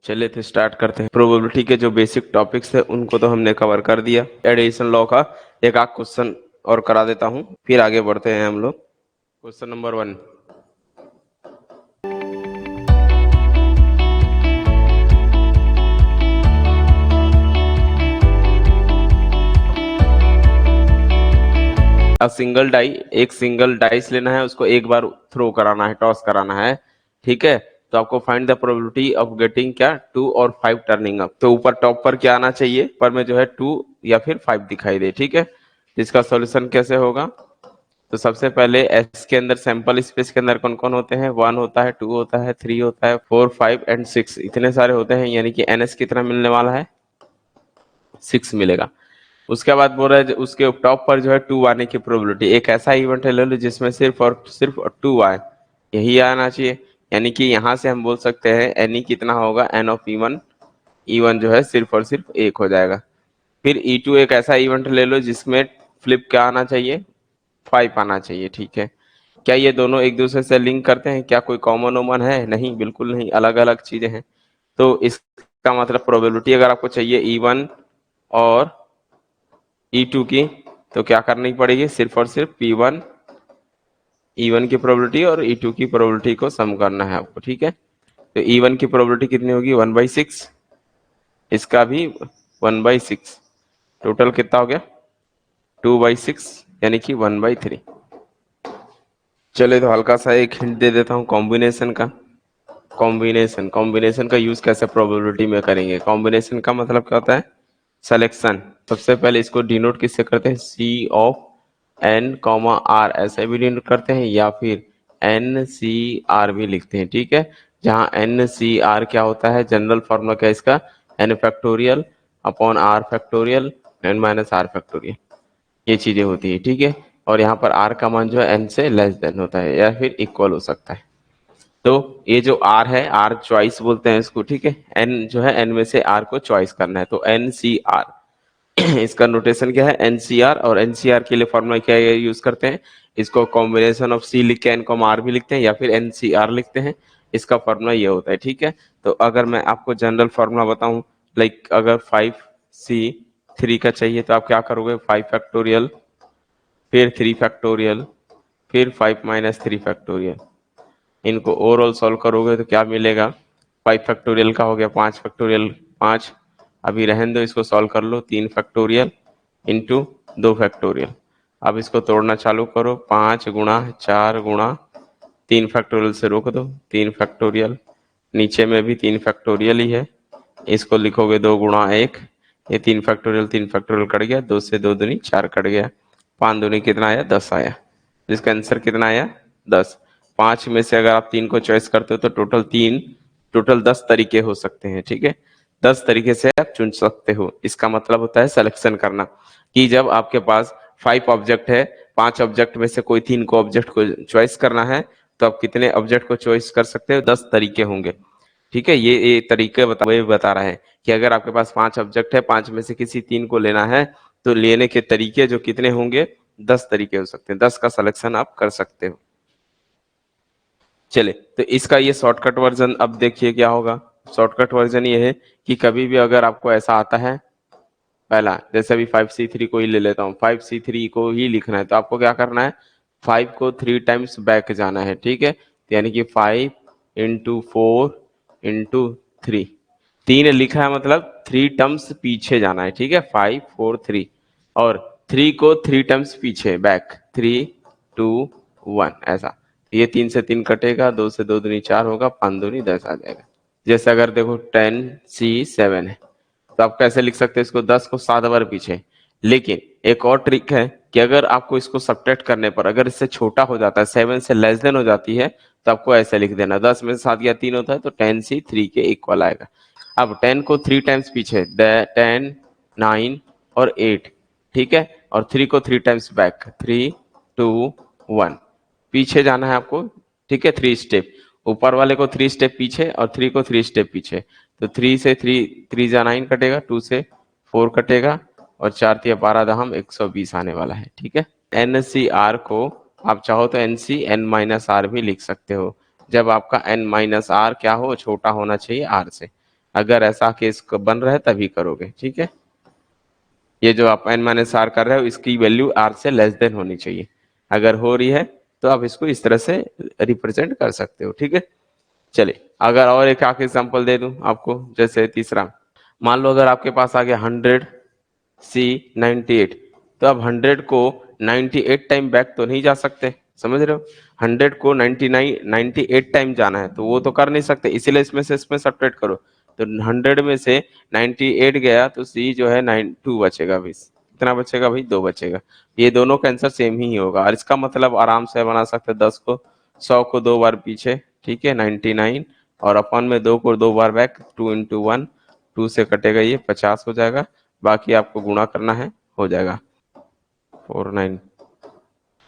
चलिए तो स्टार्ट करते हैं। प्रोबेबिलिटी के जो बेसिक टॉपिक्स है उनको तो हमने कवर कर दिया। एडिशन लॉ का एक आध क्वेश्चन और करा देता हूँ, फिर आगे बढ़ते हैं हम लोग। क्वेश्चन नंबर 1, सिंगल डाई, एक सिंगल डाइस लेना है, उसको एक बार थ्रो कराना है, टॉस कराना है, ठीक है। तो आपको find the probability of getting क्या 2 और 5 टर्निंग अप। तो ऊपर टॉप पर क्या आना चाहिए, पर में जो है 2 या फिर 5 दिखाई दे, ठीक है। इसका सॉल्यूशन कैसे होगा, तो सबसे पहले एस के अंदर सैंपल स्पेस के अंदर कौन कौन होते हैं, 1 होता है, 2 होता है, 3 होता है, 4 5 एंड 6, इतने सारे होते हैं। यानी कि एनएस कितना मिलने वाला है, 6 मिलेगा। उसके बाद बोल रहा है उसके टॉप पर जो है 2 आने की प्रोबेबिलिटी, एक ऐसा इवेंट है ले लो जिसमें सिर्फ और सिर्फ 2 आए, यही आना चाहिए। यानी कि यहां से हम बोल सकते हैं एन ई कितना होगा, एन ऑफ ई वन जो है सिर्फ और सिर्फ 1 हो जाएगा। फिर E2 एक ऐसा इवेंट ले लो जिसमें फ्लिप क्या आना चाहिए, 5 आना चाहिए, ठीक है। क्या ये दोनों एक दूसरे से लिंक करते हैं, क्या कोई कॉमन ओमन है, नहीं, बिल्कुल नहीं, अलग अलग चीजें हैं। तो इसका मतलब प्रोबेबिलिटी अगर आपको चाहिए E1 और E2 की, तो क्या करनी पड़ेगी, सिर्फ और सिर्फ P1 E1 की प्रोबेबिलिटी और E2 की प्रोबेबिलिटी को सम करना है आपको, ठीक है। तो E1 की प्रोबेबिलिटी कितनी होगी, 1/6, इसका भी 1/6, टोटल कितना हो गया 2/6, यानी कि 1/3। चले तो हल्का सा एक हिंट दे देता हूँ कॉम्बिनेशन का। कॉम्बिनेशन का यूज कैसे प्रोबेबिलिटी में करेंगे, कॉम्बिनेशन का मतलब क्या होता है, सिलेक्शन। सबसे पहले इसको डिनोट किससे करते हैं, सी ऑफ एन कॉमा आर, ऐसे भी डिनोट करते हैं, या फिर एन सी आर भी लिखते हैं, ठीक है। जहाँ एन सी आर क्या होता है, जनरल फॉर्मूला क्या है इसका, n factorial upon r factorial n minus r factorial, ये चीजें होती है, ठीक है। और यहाँ पर आर का मान जो है एन से लेस देन होता है या फिर इक्वल हो सकता है। तो ये जो आर है, आर चॉइस बोलते हैं इसको, ठीक है। एन जो है एन में से आर को चॉइस करना है, तो एन सी आर इसका नोटेशन क्या है, एनसीआर। और एनसीआर के लिए फॉर्मूला क्या यूज करते हैं, इसको कॉम्बिनेशन ऑफ सी लिख के एन को आर भी लिखते हैं या फिर एनसीआर लिखते हैं, इसका फॉर्मूला ये होता है, ठीक है। तो अगर मैं आपको जनरल फॉर्मूला बताऊं, लाइक अगर 5C3 का चाहिए तो आप क्या करोगे, 5 फैक्टोरियल, फिर 3 फैक्टोरियल, फिर 5 माइनस 3 फैक्टोरियल, इनको ओवरऑल सॉल्व करोगे तो क्या मिलेगा, 5 फैक्टोरियल का हो गया 5 फैक्टोरियल 5, अभी रहने दो, इसको सॉल्व कर लो, 3 फैक्टोरियल इंटू 2 फैक्टोरियल। अब इसको तोड़ना चालू करो, 5 गुणा 4 गुणा 3 फैक्टोरियल से रोक दो, 3 फैक्टोरियल, नीचे में भी 3 फैक्टोरियल ही है, इसको लिखोगे 2 गुणा 1, ये 3 फैक्टोरियल कट गया, 2 से 2 दूनी 4 कट गया, 5 दूनी कितना आया, 10 आया। इसका आंसर कितना आया, 10। 5 में से अगर आप 3 को चॉइस करते हो तो टोटल 10 तरीके हो सकते हैं, ठीक है। 10 तरीके से आप चुन सकते हो, इसका मतलब होता है सिलेक्शन करना, कि जब आपके पास 5 ऑब्जेक्ट है, 5 ऑब्जेक्ट में से कोई 3 को ऑब्जेक्ट को चॉइस करना है, तो आप कितने ऑब्जेक्ट को चॉइस कर सकते हो, 10 तरीके होंगे, ठीक है। ये तरीके बता रहा है कि अगर आपके पास 5 ऑब्जेक्ट है, 5 में से किसी 3 को लेना है, तो लेने के तरीके जो कितने होंगे, 10 तरीके हो सकते हैं, 10 का सिलेक्शन आप कर सकते हो। चले तो इसका ये शॉर्टकट वर्जन अब देखिए क्या होगा। शॉर्टकट वर्जन ये है कि कभी भी अगर आपको ऐसा आता है, पहला जैसे अभी 5C3 को ही ले लेता हूँ, 5C3 को ही लिखना है, तो आपको क्या करना है, 5 को 3 टाइम्स बैक जाना है, ठीक है। यानी कि 5 इंटू 4 इंटू 3, 3 लिखा है मतलब 3 टर्म्स पीछे जाना है, ठीक है, 5 4 3, और 3 को 3 टर्म्स पीछे बैक, 3 2 1 ऐसा। ये 3 से 3 कटेगा, 2 से 2 दूनी 4 होगा, 5 दूनी 10 आ जाएगा। जैसे अगर देखो 10C7 है, तो आप कैसे लिख सकते हैं इसको, 10 को 7 बार पीछे। लेकिन एक और ट्रिक है कि अगर आपको इसको सब्ट्रैक्ट करने पर अगर इससे छोटा हो जाता है, 7 से लेस देन हो जाती है, तो आपको ऐसे लिख देना, 10 में से 7 या 3 होता है तो 10C3 के इक्वल आएगा। अब 10 को 3 टाइम्स पीछे, 10 9 और 8, ठीक है, और 3 को 3 टाइम्स बैक, 3 2 1, पीछे जाना है आपको, ठीक है, 3 स्टेप, ऊपर वाले को 3 स्टेप पीछे और 3 को 3 स्टेप पीछे। तो 3 से 3 जा 9 कटेगा, 2 से 4 कटेगा, और 4 तिया 12 दहम 120 आने वाला है, ठीक है। एनसीआर को आप चाहो तो एनसी एन माइनस आर भी लिख सकते हो, जब आपका एन माइनस आर क्या हो, छोटा होना चाहिए आर से। अगर ऐसा केस बन रहा है तभी करोगे, ठीक है। ये जो आप n माइनस आर कर रहे हो इसकी वैल्यू r से लेस देन होनी चाहिए। अगर हो रही है तो आप इसको इस तरह से रिप्रेजेंट कर सकते हो, ठीक है। चलिए अगर और एक आखिरी एग्जांपल दे दूं आपको, जैसे तीसरा, मान लो अगर आपके पास आ गया 100 C 98, तो अब 100 को 98 टाइम बैक तो नहीं जा सकते, समझ रहे हो। 100 को 98 टाइम जाना है तो वो तो कर नहीं सकते, इसीलिए इसमें सब्ट्रैक्ट करो। तो 100 में से 98 गया तो सी जो है 2 बचेगा भाई। कितना बचेगा भाई, 2 बचेगा। ये दोनों का आंसर सेम ही होगा, और इसका मतलब आराम से बना सकते 10 को 100 को 2 बार पीछे, ठीक है 99, और अपन में 2 को 2 बार बैक, 2 इंटू 1, 2 से कटेगा ये 50 हो जाएगा। बाकी आपको गुणा करना है, हो जाएगा 49।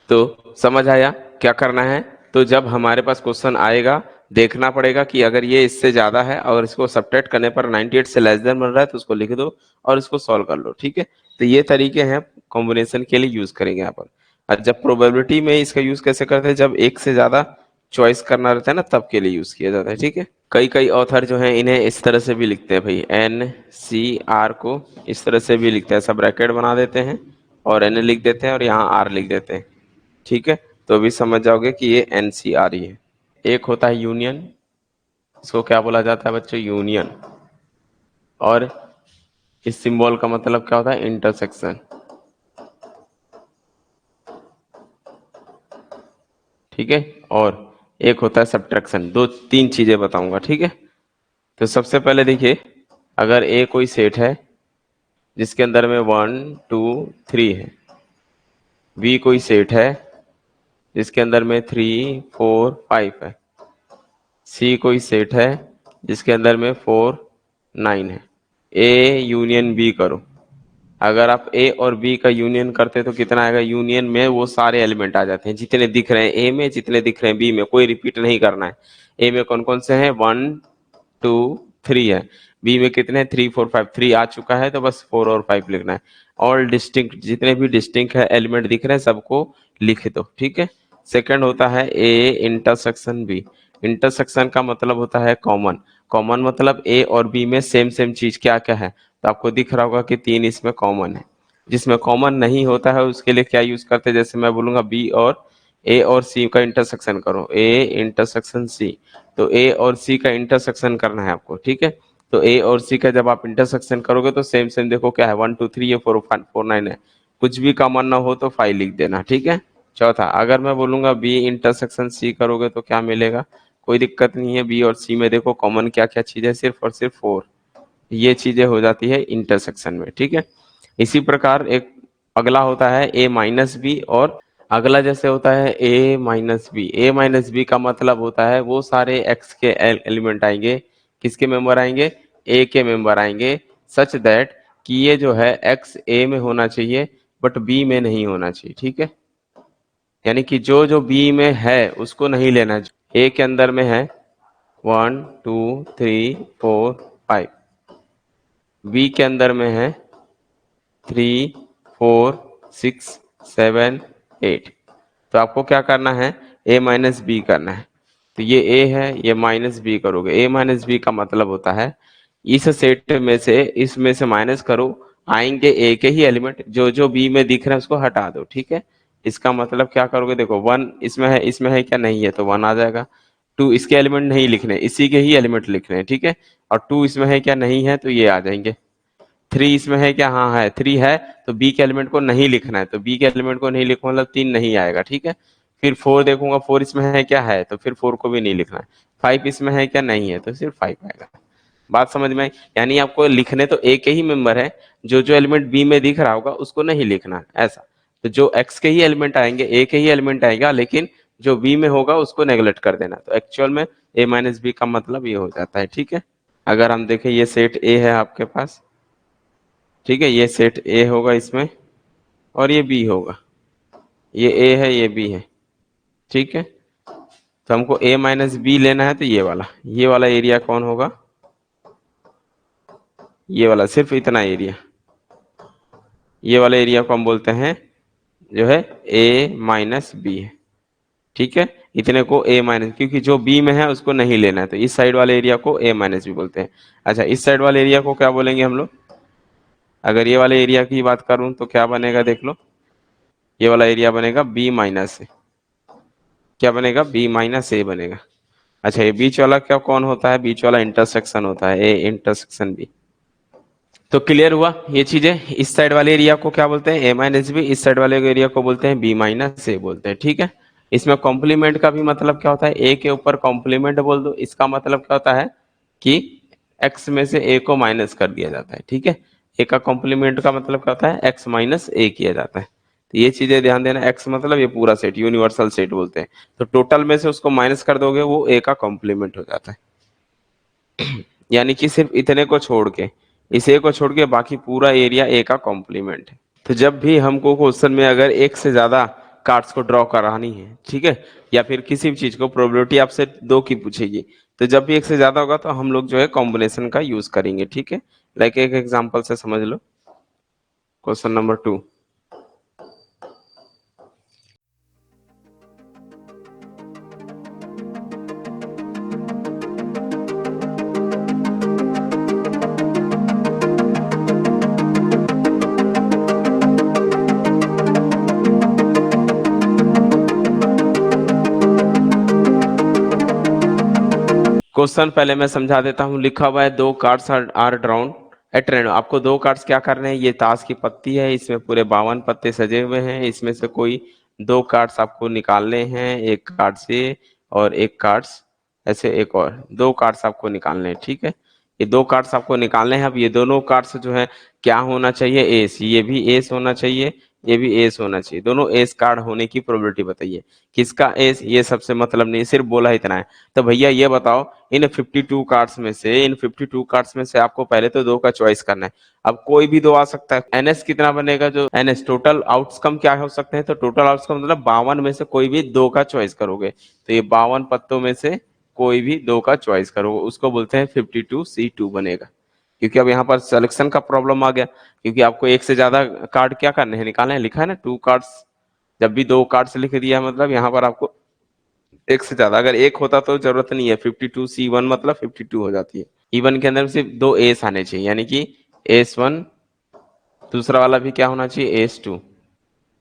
तो समझ आया क्या करना है। तो जब हमारे पास क्वेश्चन आएगा देखना पड़ेगा कि अगर ये इससे ज्यादा है और इसको सब्ट्रैक्ट करने पर 98 से लेस देन बन रहा है तो उसको लिख दो और इसको सॉल्व कर लो, ठीक है। तो ये तरीके हैं कॉम्बिनेशन के लिए यूज करेंगे यहाँ पर। और जब प्रोबेबिलिटी में इसका यूज कैसे करते हैं, जब एक से ज्यादा चॉइस करना रहता है ना तब के लिए यूज किया जाता है, ठीक है। कई कई ऑथर जो हैं इन्हें इस तरह से भी लिखते हैं भाई, NCR को इस तरह से भी लिखते हैं, सब ब्रैकेट बना देते हैं और N लिख देते हैं और यहाँ R लिख देते हैं, ठीक है। तो अभी समझ जाओगे कि ये NCR ही है। एक होता है यूनियन, इसको क्या बोला जाता है बच्चों, यूनियन। और इस सिंबल का मतलब क्या होता है, इंटरसेक्शन, ठीक है। और एक होता है सब्ट्रैक्शन। दो तीन चीजें बताऊंगा, ठीक है। तो सबसे पहले देखिए, अगर ए कोई सेट है जिसके अंदर में 1 2 3 है, बी कोई सेट है जिसके अंदर में 3 4 5 है, सी कोई सेट है जिसके अंदर में 4 9 है, ए यूनियन बी करो। अगर आप ए और बी का यूनियन करते तो कितना आएगा, यूनियन में वो सारे एलिमेंट आ जाते हैं जितने दिख रहे हैं ए में, जितने दिख रहे हैं बी में, कोई रिपीट नहीं करना है। ए में कौन कौन से हैं, 1 2 3 है। बी में कितने हैं, 3 4 5, 3 आ चुका है तो बस 4 और 5 लिखना है। ऑल डिस्टिंक्ट, जितने भी डिस्टिंक्ट है एलिमेंट दिख रहे हैं सबको लिख दो, ठीक है। सेकंड होता है ए इंटरसेक्शन बी। इंटरसेक्शन का मतलब होता है कॉमन। कॉमन मतलब ए और बी में सेम सेम चीज क्या क्या है, तो आपको दिख रहा होगा कि 3 इसमें कॉमन है। जिसमें कॉमन नहीं होता है उसके लिए क्या यूज करते हैं, जैसे मैं बोलूंगा बी और ए और सी का इंटरसेक्शन करो, ए इंटरसेक्शन सी। तो ए और सी का इंटरसेक्शन करना है आपको, ठीक है। तो ए और सी का जब आप इंटरसेक्शन करोगे तो सेम सेम देखो क्या है, 1 2 3 ये 4 4 9 है। कुछ भी कॉमन ना हो तो 5 लिख देना, ठीक है। चौथा, अगर मैं बोलूंगा बी इंटरसेक्शन सी करोगे तो क्या मिलेगा, कोई दिक्कत नहीं है। बी और सी में देखो कॉमन क्या क्या चीज है, सिर्फ और सिर्फ 4। ये चीजें हो जाती है इंटरसेक्शन में, ठीक है। इसी प्रकार एक अगला होता है ए माइनस बी, और अगला जैसे होता है ए माइनस बी। ए माइनस बी का मतलब होता है वो सारे एक्स के एलिमेंट आएंगे, किसके मेंबर आएंगे, ए के मेंबर आएंगे, सच दैट कि ये जो है एक्स ए में होना चाहिए बट बी में नहीं होना चाहिए, ठीक है। यानी कि जो जो बी में है उसको नहीं लेना है। ए के अंदर में है 1 2 3 4 5, बी के अंदर में है 3 4 6 7 8। तो आपको क्या करना है, ए माइनस बी करना है। तो ये ए है, ये माइनस बी करोगे। ए माइनस बी का मतलब होता है इस सेट में से, इसमें से माइनस करो, आएंगे ए के ही एलिमेंट, जो जो बी में दिख रहे हैं उसको हटा दो, ठीक है। इसका मतलब क्या करोगे, देखो 1 इसमें है क्या, नहीं है तो 1 आ जाएगा। 2 इसके एलिमेंट नहीं लिखने, इसी के ही एलिमेंट लिखने हैं, ठीक है। और 2 इसमें है क्या, नहीं है तो ये आ जाएंगे। 3 इसमें है क्या, हाँ है, 3 है तो बी के एलिमेंट को नहीं लिखना है, तो बी के एलिमेंट को नहीं लिखो मतलब 3 नहीं आएगा, ठीक है। फिर 4 देखूंगा, 4 इसमें है क्या, है तो फिर 4 को भी नहीं लिखना है। 5 इसमें है क्या, नहीं है तो सिर्फ 5 आएगा। बात समझ में आई। यानी आपको लिखने तो एक ही मेंबर है, जो जो एलिमेंट बी में दिख रहा होगा उसको नहीं लिखना है, ऐसा। तो जो एक्स के ही एलिमेंट आएंगे, ए के ही एलिमेंट आएगा, लेकिन जो बी में होगा उसको नेग्लेक्ट कर देना। तो एक्चुअल में ए माइनस बी का मतलब ये हो जाता है, ठीक है। अगर हम देखें ये सेट ए है आपके पास, ठीक है, ये सेट ए होगा इसमें, और ये बी होगा, ये ए है ये बी है, ठीक है। तो हमको ए माइनस बी लेना है तो ये वाला एरिया कौन होगा, ये वाला, सिर्फ इतना एरिया, ये वाला एरिया को हम बोलते हैं जो है ए माइनस बी है, ठीक है। इतने को ए माइनस, क्योंकि जो बी में है उसको नहीं लेना है, तो इस साइड वाले एरिया को ए माइनस भी बोलते हैं। अच्छा, इस साइड वाले एरिया को क्या बोलेंगे हम लोग? अगर ये वाले एरिया की बात करूं तो क्या बनेगा देख लो, ये वाला एरिया बनेगा बी माइनस ए। क्या बनेगा? बी माइनस ए बनेगा। अच्छा, ये बीच वाला क्या कौन होता है? बीच वाला इंटरसेक्शन होता है, ए इंटरसेक्शन बी। तो क्लियर हुआ ये चीजें। इस साइड वाले एरिया को क्या बोलते हैं? ए माइनस बी। इस साइड वाले एरिया को बोलते हैं बी माइनस ए बोलते हैं, ठीक है। इसमें कॉम्प्लीमेंट का भी मतलब क्या होता है? ए के ऊपर कॉम्प्लीमेंट बोल दो, इसका मतलब क्या होता है कि एक्स में से ए को माइनस कर दिया जाता है, ठीक है। ए का कॉम्प्लीमेंट का मतलब क्या होता है? एक्स माइनस ए किया जाता है। तो ये चीजें ध्यान देना, एक्स मतलब ये पूरा सेट, यूनिवर्सल सेट बोलते हैं। तो टोटल में से उसको माइनस कर दोगे, वो ए का कॉम्प्लीमेंट हो जाता है। यानी कि सिर्फ इतने को छोड़ के, इस ए को छोड़ के बाकी पूरा एरिया ए का कॉम्प्लीमेंट है। तो जब भी हमको क्वेश्चन में अगर एक से ज्यादा कार्ड्स को ड्रॉ करानी है, ठीक है, या फिर किसी भी चीज को प्रोबेबिलिटी आपसे दो की पूछेगी, तो जब भी एक से ज्यादा होगा तो हम लोग जो है कॉम्बिनेशन का यूज करेंगे, ठीक है। लाइक एक एग्जांपल से समझ लो, क्वेश्चन नंबर 2। क्वेश्चन पहले मैं समझा देता हूँ। लिखा हुआ है दो cards are drawn at random. आपको दो कार्ड्स क्या करने हैं? ये ताश की पत्ती है, इसमें पूरे 52 पत्ते सजे हुए हैं, इसमें से कोई दो कार्ड्स आपको निकालने हैं, एक कार्ड से और एक कार्ड्स ऐसे, एक और दो कार्ड्स आपको निकालने हैं, ठीक है। ये दो कार्ड्स आपको निकालने हैं। अब ये दोनों कार्ड्स जो है क्या होना चाहिए? एस। ये भी एस होना चाहिए, ये भी एस होना चाहिए। दोनों एस कार्ड होने की प्रोबेबिलिटी बताइए। किसका एस? ये सबसे मतलब नहीं, सिर्फ बोला इतना है। तो भैया ये बताओ, इन 52 कार्ड्स में से, इन 52 कार्ड्स में से आपको पहले तो दो का चॉइस करना है। अब कोई भी दो आ सकता है। एनएस कितना बनेगा? जो एनएस टोटल आउटकम क्या हो सकते हैं? तो टोटल आउटकम मतलब 52 में से कोई भी दो का चॉइस करोगे, तो ये 52 पत्तों में से कोई भी दो का चॉइस करोगे, उसको बोलते हैं 52C2 बनेगा। क्योंकि अब यहाँ पर सिलेक्शन का प्रॉब्लम आ गया, क्योंकि आपको एक से ज्यादा कार्ड क्या करने हैं? निकालने हैं। लिखा है ना 2 कार्ड्स। जब भी दो कार्ड्स लिख दिया है मतलब यहाँ पर आपको एक से ज्यादा, अगर एक होता तो जरूरत नहीं है, 52C1 मतलब 52 हो जाती है। इवन के अंदर सिर्फ दो एस आने चाहिए, यानी कि S1, दूसरा वाला भी क्या होना चाहिए? S2,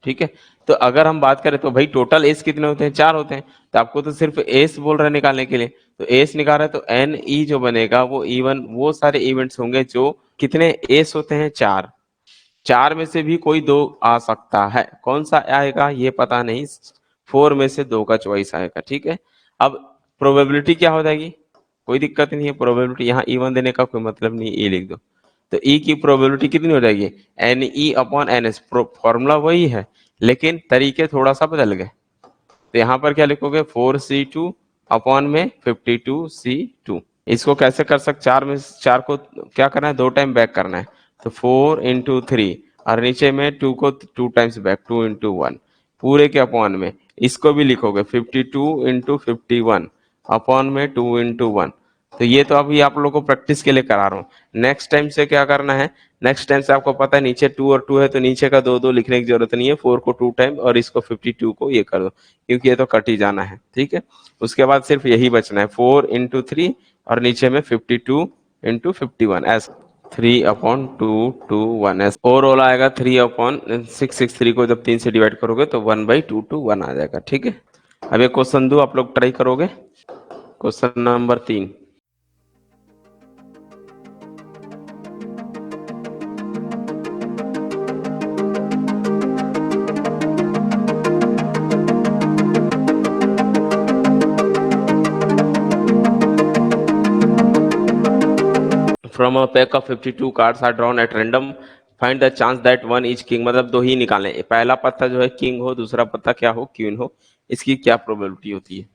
ठीक है। तो अगर हम बात करें तो भाई टोटल एस कितने होते हैं? 4 होते हैं। तो आपको तो सिर्फ एस बोल रहे हैं निकालने के लिए, तो एस निकाल रहे हैं, तो एन ई जो बनेगा वो इवन वो सारे इवेंट्स होंगे जो कितने एस होते हैं? 4। 4 में से भी कोई दो आ सकता है, कौन सा आएगा ये पता नहीं। 4 में से दो का चॉइस आएगा, ठीक है। अब प्रोबेबिलिटी क्या हो जाएगी? कोई दिक्कत नहीं है, प्रोबेबिलिटी यहाँ E1 देने का कोई मतलब नहीं, ई लिख दो। तो ई की प्रोबेबिलिटी कितनी हो जाएगी? N E upon n S. Formula वही है, लेकिन तरीके थोड़ा सा बदल गए। तो यहाँ पर क्या लिखोगे? 4C2 अपॉन में 52C2। इसको कैसे कर सकते? 4 में 4 को क्या करना है? 2 टाइम बैक करना है, तो 4 × 3, और नीचे में 2 को 2 टाइम्स बैक, 2 × 1 पूरे के अपॉन में। इसको भी लिखोगे 52 × 51 अपॉन में 2 × 1। तो ये तो अभी आप लोगों को प्रैक्टिस के लिए करा रहा हूँ। नेक्स्ट टाइम से क्या करना है? नेक्स्ट टाइम से आपको पता है नीचे 2 और 2 है, तो नीचे का 2 लिखने की जरूरत नहीं है। 4 को 2 टाइम और इसको 52 को ये कर दो, क्योंकि ये तो कट ही जाना है, ठीक है। उसके बाद सिर्फ यही बचना है, 4 × 3 और नीचे में 52 × 51 ऐसा। 3/2 ऐसा। ओवरऑल आएगा 3/663 को जब 3 से डिवाइड करोगे तो 1/2 to 1 आ जाएगा, ठीक है। अब ये क्वेश्चन 2 आप लोग ट्राई करोगे, question number 3। From a pack of 52 cards are drawn at random, find the chance that one is king। मतलब दो ही निकालें, पहला पत्ता जो है किंग हो, दूसरा पत्ता क्या हो? क्वीन हो। इसकी क्या प्रोबेबिलिटी होती है?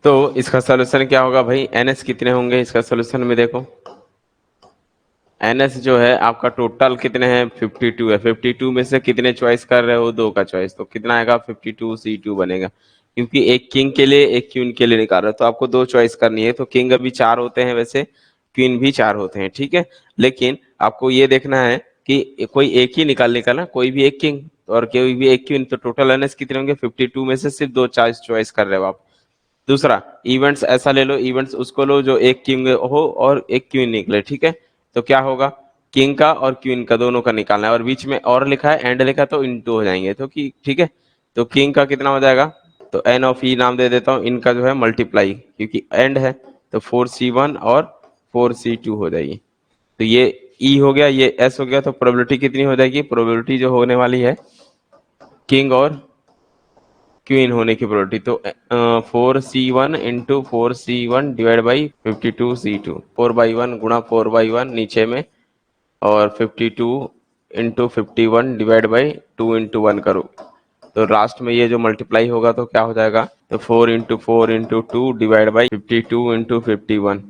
तो इसका सोल्यूशन क्या होगा भाई? एनएस कितने होंगे इसका सोल्यूशन में? देखो एनएस जो है आपका टोटल कितने हैं? 52 है। 52 में से कितने चॉइस कर रहे हो? दो का चॉइस, तो कितना आएगा? 52C2 बनेगा। क्योंकि एक किंग के लिए एक क्वीन के लिए निकाल रहे हो, तो आपको दो चॉइस करनी है। तो किंग अभी 4 होते हैं वैसे, क्वीन भी 4 होते हैं, ठीक है। लेकिन आपको ये देखना है कि कोई एक ही निकालने का ना, कोई भी एक किंग और कोई भी एक क्वीन, तो टोटल एनएस कितने होंगे? 52 में से सिर्फ दो चॉइस कर रहे हो आप, दूसरा इवेंट्स ऐसा ले लो, इवेंट्स उसको लो जो एक किंग हो और एक क्वीन निकले, ठीक है। तो क्या होगा, किंग का और क्वीन का दोनों का निकालना है, और बीच में और लिखा है एंड लिखा है तो इनटू हो जाएंगे, तो कि ठीक है। तो किंग का कितना हो जाएगा, तो एन ऑफ ई नाम दे देता हूँ, इनका जो है मल्टीप्लाई क्योंकि एंड है, तो 4c1 और 4c2 हो जाएगी। तो ये ई हो गया, ये एस हो गया, तो प्रोबेबिलिटी कितनी हो जाएगी, प्रोबेबिलिटी जो होने वाली है किंग और क्वीन होने की प्रोबेबिलिटी, तो 4c1 into 4c1 divide by 52c2, 4/1 गुणा 4/1 नीचे में, और 52 इंटू 51 डिवाइड बाई 2 इंटू 1 करो, तो लास्ट में ये जो मल्टीप्लाई होगा तो क्या हो जाएगा, तो 4 इंटू 2 डिवाइड बाई 52 इंटू 51,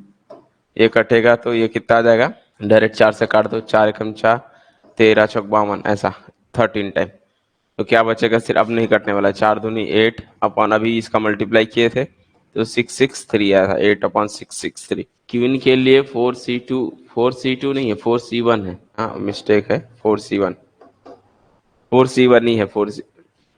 ये कटेगा तो ये कितना आ जाएगा, डायरेक्ट 4 से काट दो, 4 एकम 4, 13 चौक 52, ऐसा 13 टाइम। तो क्या बचेगा, सिर्फ अब नहीं कटने वाला है, 4 दूनी 8 अपॉन अभी इसका मल्टीप्लाई किए थे तो 663 आया था, 8/663। क्वीन के लिए 4c2, 4c2 नहीं है 4c1 है, हाँ मिस्टेक है, 4c1, 4c1 ही है 4c।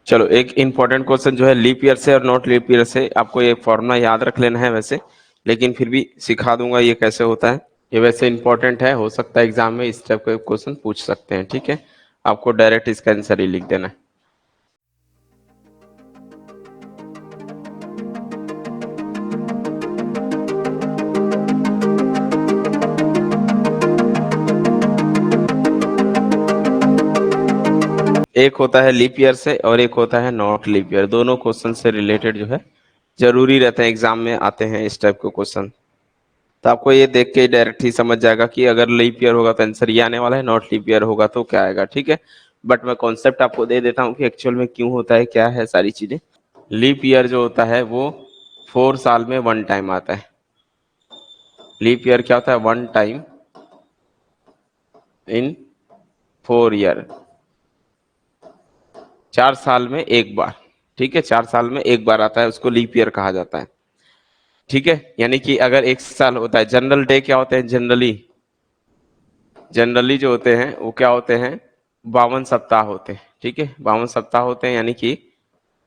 चलो एक इंपॉर्टेंट क्वेश्चन जो है लीप ईयर से और नॉट लीप ईयर से, आपको ये फॉर्मूला याद रख लेना है वैसे, लेकिन फिर भी सिखा दूंगा ये कैसे होता है। ये वैसे इंपॉर्टेंट है, हो सकता है एग्जाम में इस टाइप के क्वेश्चन पूछ सकते हैं, ठीक है। आपको डायरेक्ट इसका आंसर ही लिख देना है। एक होता है लीप ईयर से और एक होता है नॉट लीप ईयर, दोनों क्वेश्चन से रिलेटेड जो है जरूरी रहते हैं, एग्जाम में आते हैं इस टाइप के क्वेश्चन। तो आपको ये देख के डायरेक्ट ही समझ जाएगा कि अगर लीप ईयर होगा तो आंसर ये आने वाला है, नॉट लीप ईयर होगा तो क्या आएगा, ठीक है। बट मैं कॉन्सेप्ट आपको दे देता हूँ कि एक्चुअल में क्यों होता है, क्या है सारी चीजें। लीप ईयर जो होता है वो 4 साल में 1 टाइम आता है। लीप ईयर क्या होता है, 1 टाइम इन 4 ईयर, 4 साल में एक बार, ठीक है, 4 साल में एक बार आता है, उसको लीप ईयर कहा जाता है, ठीक है। यानी कि अगर एक साल होता है, जनरल डे क्या होते हैं, जनरली जनरली जो होते हैं वो क्या होते हैं, 52 सप्ताह होते हैं, ठीक है, 52 सप्ताह होते हैं, यानी कि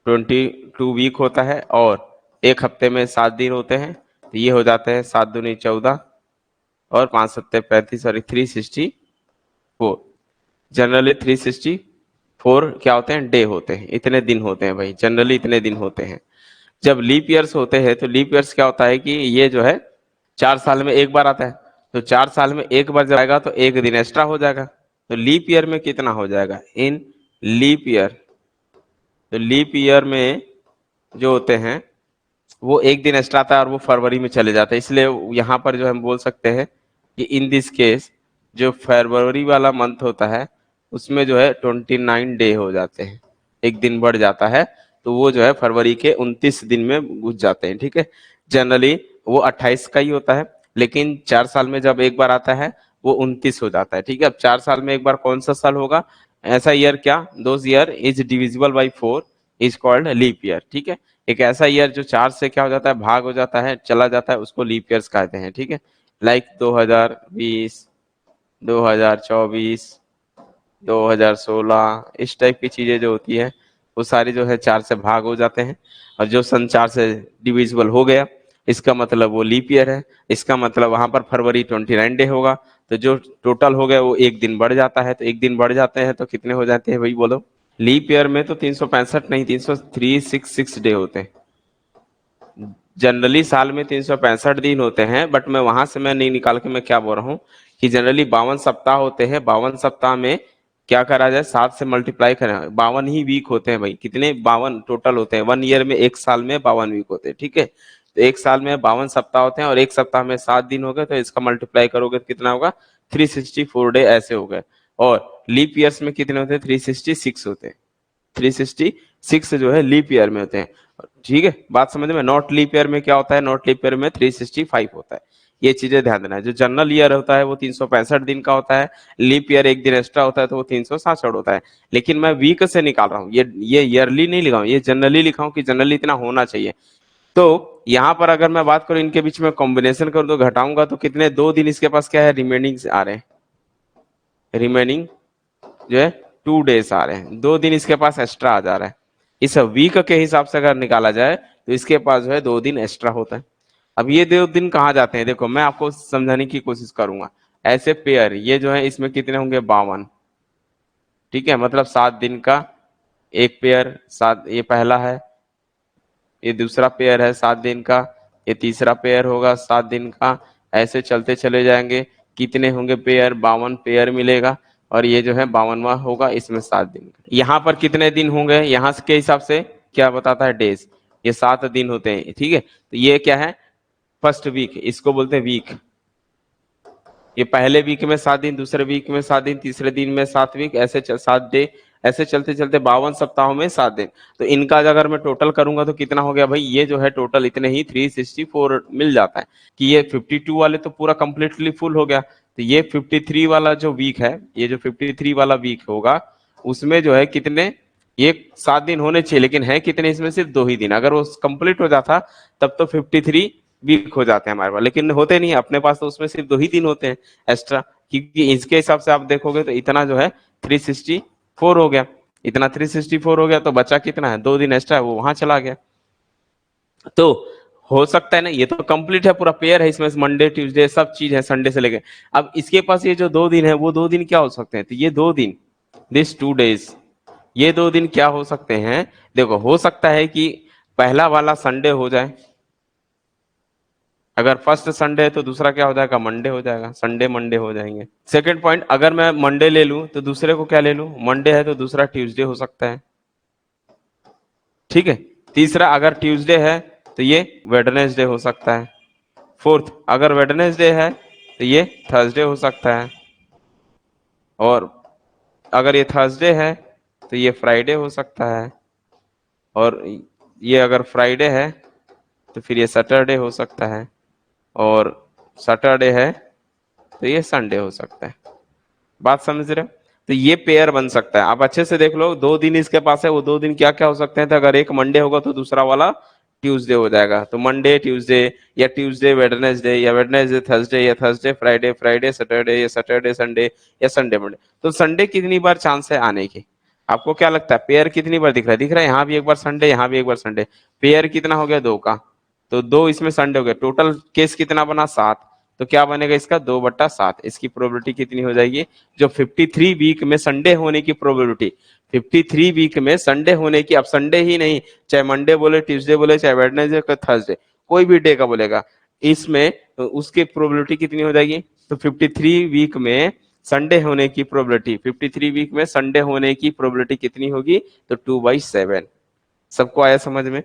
22 वीक होता है, और एक हफ्ते में 7 दिन होते हैं, तो ये हो जाते हैं 7 दूनी 14 और 5 सत्ते 35, सॉरी 364। जनरली 364 क्या होते हैं, डे होते हैं, इतने दिन होते हैं भाई, जनरली इतने दिन होते हैं। जब लीप ईयर्स होते हैं तो लीप ईयर्स क्या होता है कि ये जो है 4 साल में एक बार आता है, तो 4 साल में एक बार जब आएगा तो एक दिन एक्स्ट्रा हो जाएगा, तो लीप ईयर में कितना हो जाएगा, इन लीप ईयर, तो लीप ईयर में जो होते हैं वो एक दिन एक्स्ट्रा आता है और वो फरवरी में चले जाते हैं, इसलिए यहाँ पर जो हम बोल सकते हैं कि इन दिस केस जो फरवरी वाला मंथ होता है उसमें जो है 29 डे हो जाते हैं, एक दिन बढ़ जाता है, तो वो जो है फरवरी के 29 दिन में घुस जाते हैं, ठीक है। जनरली वो 28 का ही होता है, लेकिन 4 साल में जब एक बार आता है वो 29 हो जाता है, ठीक है। अब 4 साल में एक बार कौन सा साल होगा, ऐसा ईयर क्या, those year is divisible by 4 is called leap year, ठीक है। एक ऐसा ईयर जो 4 से क्या हो जाता है, भाग हो जाता है, चला जाता है, उसको लीप ईयर्स कहते हैं, ठीक है। लाइक 2020, 2024, 2016, इस टाइप की चीजें जो होती है वो सारी जो है 4 से भाग हो जाते हैं, और जो सन 4 से डिविजिबल हो गया इसका मतलब वो लीप ईयर है, इसका मतलब वहां पर फरवरी 29 डे होगा, तो जो टोटल हो गया वो एक दिन बढ़ जाता है, तो एक दिन बढ़ जाते हैं तो कितने हो जाते हैं भाई बोलो। लीप ईयर में तो 365 नहीं, 366 डे होते हैं। जनरली साल में 365 दिन होते हैं, बट मैं वहां से मैं नहीं निकाल के मैं क्या बोल रहा हूँ कि जनरली 52 सप्ताह होते हैं, 52 सप्ताह में क्या करा जाए, 7 से मल्टीप्लाई करें, 52 ही वीक होते हैं भाई, कितने 52 टोटल होते हैं, 1 ईयर में, एक साल में 52 वीक होते हैं, ठीक है। तो एक साल में 52 सप्ताह होते हैं और एक सप्ताह में 7 दिन हो गए, तो इसका मल्टीप्लाई करोगे तो कितना होगा, 364 डे ऐसे हो गए। और लीप ईयर्स में कितने होते हैं, 366 होते हैं, 366 जो है लीप ईयर में होते हैं, ठीक है। बात समझ में, नॉट लीप ईयर में क्या होता है, नॉट लीप ईयर में 365 होता है, ये चीजें ध्यान देना है। जो जनरल ईयर होता है वो 365 दिन का होता है, लीप ईयर एक दिन एक्स्ट्रा होता है तो वो 367 होता है। लेकिन मैं वीक से निकाल रहा हूँ, ये ईयरली नहीं लिखा हूँ, ये जनरली लिखा हूँ कि जनरली इतना होना चाहिए। तो यहाँ पर अगर मैं बात करूँ इनके बीच में कॉम्बिनेशन करूँ तो घटाऊंगा तो कितने, 2 दिन इसके पास क्या है, रिमेनिंग आ रहे हैं, रिमेनिंग जो है 2 डेज आ रहे हैं, 2 दिन इसके पास एक्स्ट्रा आ जा रहा है। इस वीक के हिसाब से अगर निकाला जाए तो इसके पास जो है 2 दिन एक्स्ट्रा होता है। अब ये 2 दिन कहाँ जाते हैं, देखो मैं आपको समझाने की कोशिश करूंगा। ऐसे पेयर ये जो है इसमें कितने होंगे, 52। ठीक है, मतलब 7 दिन का एक पेयर, सात, ये पहला है, ये दूसरा पेयर है 7 दिन का, ये तीसरा पेयर होगा 7 दिन का। ऐसे चलते चले जाएंगे, कितने होंगे पेयर, 52 पेयर मिलेगा। और ये जो है 52वां होगा, इसमें 7 दिन का। यहाँ पर कितने दिन होंगे, यहाँ के हिसाब से क्या बताता है, डेज। ये 7 दिन होते हैं, ठीक है। तो ये क्या है, फर्स्ट वीक, इसको बोलते हैं वीक। ये पहले वीक में 7 दिन, दूसरे वीक में 7 दिन, तीसरे दिन में 7 वीक, ऐसे 7 डे, ऐसे चलते चलते 52 सप्ताहों में 7 दिन। तो इनका अगर मैं टोटल करूंगा तो कितना हो गया भाई, ये जो है टोटल इतने ही 364 मिल जाता है। कि ये 52 वाले तो पूरा कंप्लीटली फुल हो गया। तो ये 53 वाला जो वीक है, ये जो 53 वाला वीक होगा, उसमें जो है कितने, ये 7 दिन होने चाहिए, लेकिन है कितने, इसमें सिर्फ 2 ही दिन। अगर वो कंप्लीट हो जाता तब तो 53 वीक हो जाते हैं हमारे पास, लेकिन होते नहीं है अपने पास, तो उसमें सिर्फ 2 ही दिन होते हैं एक्स्ट्रा। क्योंकि इसके हिसाब से आप देखोगे तो इतना जो है 364 हो गया। इतना 364 हो गया, तो बचा कितना है, 2 दिन एक्स्ट्रा, वो वहां चला गया। तो हो सकता है ना, ये तो कंप्लीट है, पूरा पेयर है, इसमें मंडे ट्यूसडे सब चीज है, संडे से लेके। अब इसके पास ये जो 2 दिन है, वो 2 दिन क्या हो सकते हैं, तो ये 2 दिन, दिस 2 डेज, ये 2 दिन क्या हो सकते हैं। देखो हो सकता है कि पहला वाला संडे हो जाए, अगर फर्स्ट संडे है तो दूसरा क्या हो जाएगा, मंडे हो जाएगा, संडे मंडे हो जाएंगे। सेकंड पॉइंट, अगर मैं मंडे ले लूं तो दूसरे को क्या ले लूं, मंडे है तो दूसरा ट्यूसडे हो सकता है। ठीक है, तीसरा अगर ट्यूसडे है तो ये वेडनेसडे हो सकता है। फोर्थ, अगर वेडनेसडे है तो ये थर्सडे हो सकता है। और अगर ये थर्सडे है तो ये फ्राइडे हो सकता है। और ये अगर फ्राइडे है तो फिर ये सैटरडे हो सकता है। और सैटरडे है तो ये संडे हो सकता है। बात समझ रहे हो। तो ये पेयर बन सकता है। आप अच्छे से देख लो, 2 दिन इसके पास है, वो 2 दिन क्या क्या हो सकते हैं। तो अगर एक मंडे होगा तो दूसरा वाला ट्यूसडे हो जाएगा, तो मंडे ट्यूसडे, या ट्यूसडे वेडनेसडे, या वेडनेसडे थर्सडे, या थर्सडे फ्राइडे, फ्राइडे सैटरडे, या सैटरडे संडे, या संडे मंडे। तो संडे कितनी बार चांस है आने की, आपको क्या लगता है, पेयर कितनी बार दिख रहा है, दिख रहा है यहाँ भी एक बार संडे, यहाँ भी एक बार संडे। पेयर कितना हो गया, 2 का, तो 2 इसमें संडे हो गया, टोटल केस कितना बना, 7। तो क्या बनेगा इसका, 2/7। इसकी प्रोबेबिलिटी कितनी हो जाएगी, जो 53 वीक में संडे होने की प्रोबेबिलिटी, 53 वीक में संडे होने की, अब संडे ही नहीं, चाहे मंडे बोले, ट्यूसडे बोले, चाहे वेडनेसडे, थर्सडे, कोई भी डे का बोलेगा, इसमें उसकी प्रोबेबिलिटी कितनी हो जाएगी। तो 53 वीक में संडे होने की प्रोबेबिलिटी, 53 वीक में संडे होने की प्रोबेबिलिटी कितनी होगी, तो 2/7। सबको आया समझ में।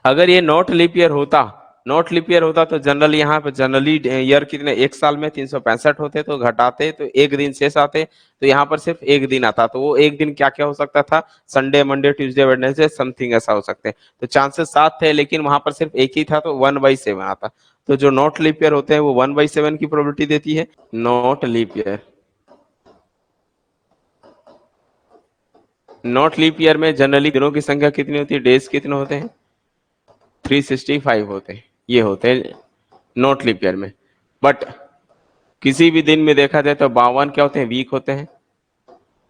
अगर ये नॉट लीप ईयर होता, नॉट लीप ईयर होता तो जनरली यहाँ पे जनरली ईयर कितने, एक साल में 365 होते, तो घटाते तो एक दिन शेष आते, तो यहाँ पर सिर्फ एक दिन आता। तो वो एक दिन क्या क्या हो सकता था, Sunday Monday Tuesday Wednesday something ऐसा हो सकते हैं। तो चांसेस 7 थे, लेकिन वहां पर सिर्फ एक ही था, तो 1/7 आता। तो जो नॉट लीप ईयर होते हैं वो 1/7 की प्रोबेबिलिटी देती है। Not leap year, not leap year में जनरली दिनों की संख्या कितनी होती है, डेज कितने होते हैं, 365 होते हैं, ये होते हैं नॉट लीप ईयर में। बट किसी भी दिन में देखा जाए तो 52 क्या होते हैं, वीक होते हैं,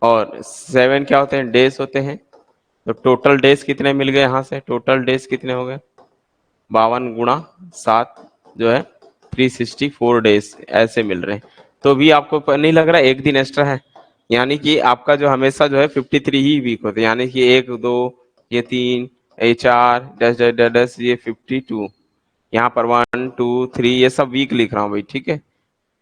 और 7 क्या होते हैं, डेज होते हैं। तो टोटल डेज कितने मिल गए, यहां से टोटल डेज कितने हो गए, 52 × 7 जो है 364 डेज ऐसे मिल रहे हैं। तो भी आपको नहीं लग रहा है एक दिन एक्स्ट्रा है, यानी कि आपका जो हमेशा जो है 53 ही वीक होते हैं, यानी कि 1 2 ये 3 ये 4 10 10 10 10 ये 52, यहाँ पर 1 2 3 ये सब वीक लिख रहा हूँ भाई, ठीक है।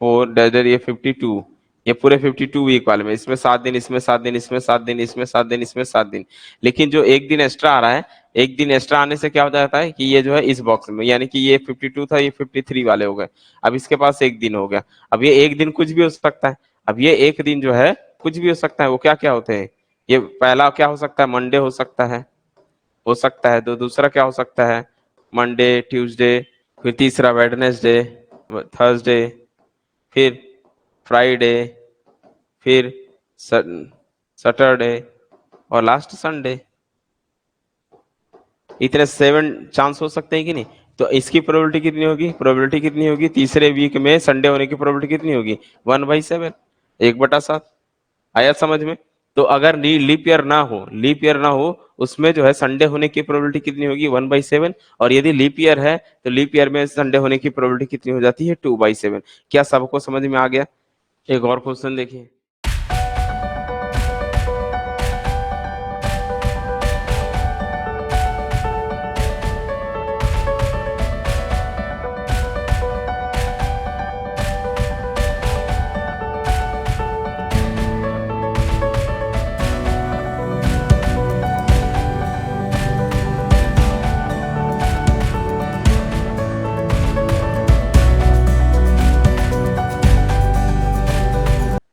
4 डजर ये 52, ये पूरे 52 वीक वाले में, इसमें 7 दिन, इसमें 7 दिन, इसमें 7 दिन, इसमें 7 दिन, इसमें 7 दिन। लेकिन जो एक दिन एक्स्ट्रा आ रहा है, एक दिन एक्स्ट्रा आने से क्या हो जाता है कि ये जो है इस बॉक्स में, यानी कि ये 52 था, ये 53 वाले हो गए। अब इसके पास एक दिन हो गया। अब ये एक दिन कुछ भी हो सकता है। अब ये एक दिन जो है कुछ भी हो सकता है, वो क्या क्या होते हैं, ये पहला क्या हो सकता है, मंडे हो सकता है, हो सकता है। तो दूसरा क्या हो सकता है, मंडे ट्यूसडे, फिर तीसरा वेडनेसडे, थर्सडे, फिर फ्राइडे, फिर सैटरडे, और लास्ट संडे। इतने 7 चांस हो सकते हैं कि नहीं। तो इसकी प्रोबेबिलिटी कितनी होगी, प्रोबेबिलिटी कितनी होगी, तीसरे वीक में संडे होने की प्रोबेबिलिटी कितनी होगी, 1/7, 1/7। आया समझ में। तो अगर लीप ईयर ना हो, उसमें जो है संडे होने की प्रोबेबिलिटी कितनी होगी, 1/7। और यदि लीप ईयर है तो लीप ईयर में संडे होने की प्रोबेबिलिटी कितनी हो जाती है, 2/7। क्या सबको समझ में आ गया? एक और क्वेश्चन देखिए।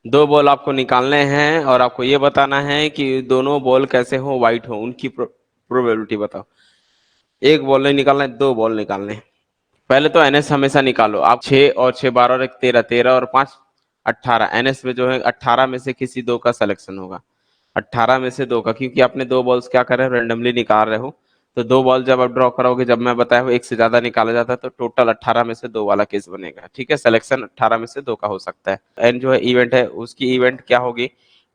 दो बॉल आपको निकालने हैं और आपको ये बताना है कि दोनों बॉल कैसे हो, वाइट हो, उनकी प्रोबेबिलिटी बताओ। एक बॉल नहीं निकालना है, दो बॉल निकालने हैं। पहले तो एनएस हमेशा निकालो आप। 6 और 6 12 और 1 13, 13 और 5 18। एनएस में जो है 18 में से किसी दो का सिलेक्शन होगा। 18 में से दो का, क्योंकि आपने दो बॉल्स क्या कर रहे हो, रेंडमली निकाल रहे हो। तो दो बॉल जब आप ड्रॉ करोगे, जब मैं बताया हूँ एक से ज्यादा निकाला जाता है, तो टोटल 18 में से दो वाला केस बनेगा। ठीक है, सिलेक्शन 18 में से दो का हो सकता है। एन जो है इवेंट है, उसकी इवेंट क्या होगी,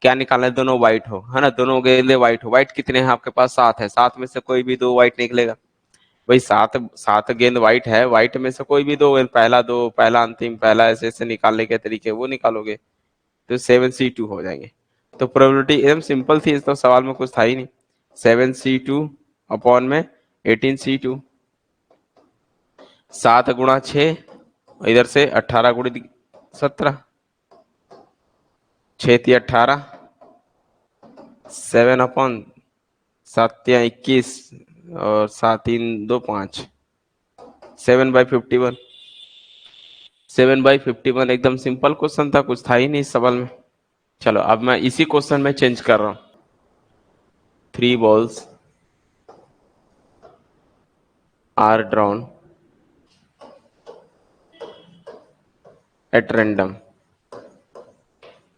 क्या निकालना है, दोनों व्हाइट हो, है ना, दोनों गेंदे व्हाइट हो। व्हाइट कितने हैं आपके पास, 7 है। 7 में से कोई भी दो व्हाइट निकलेगा। भाई 7 गेंद व्हाइट है, व्हाइट में से कोई भी दो, पहला दो, पहला अंतिम, पहला, ऐसे ऐसे निकालने के तरीके वो निकालोगे, तो 7C2 हो जाएंगे। तो प्रोबेबिलिटी एकदम सिंपल थी, इस तो सवाल में कुछ था ही नहीं। 7C2 अपॉन में 18C2। 7 × 6, इधर से 18 × 17, 6 × 3 = 18, 7/7 = 21, और 7 × 3 = 5, 7/51। 7/51 एकदम सिंपल क्वेश्चन था, कुछ था ही नहीं इस सवाल में। चलो अब मैं इसी क्वेश्चन में चेंज कर रहा हूँ। 3 balls are drawn at random।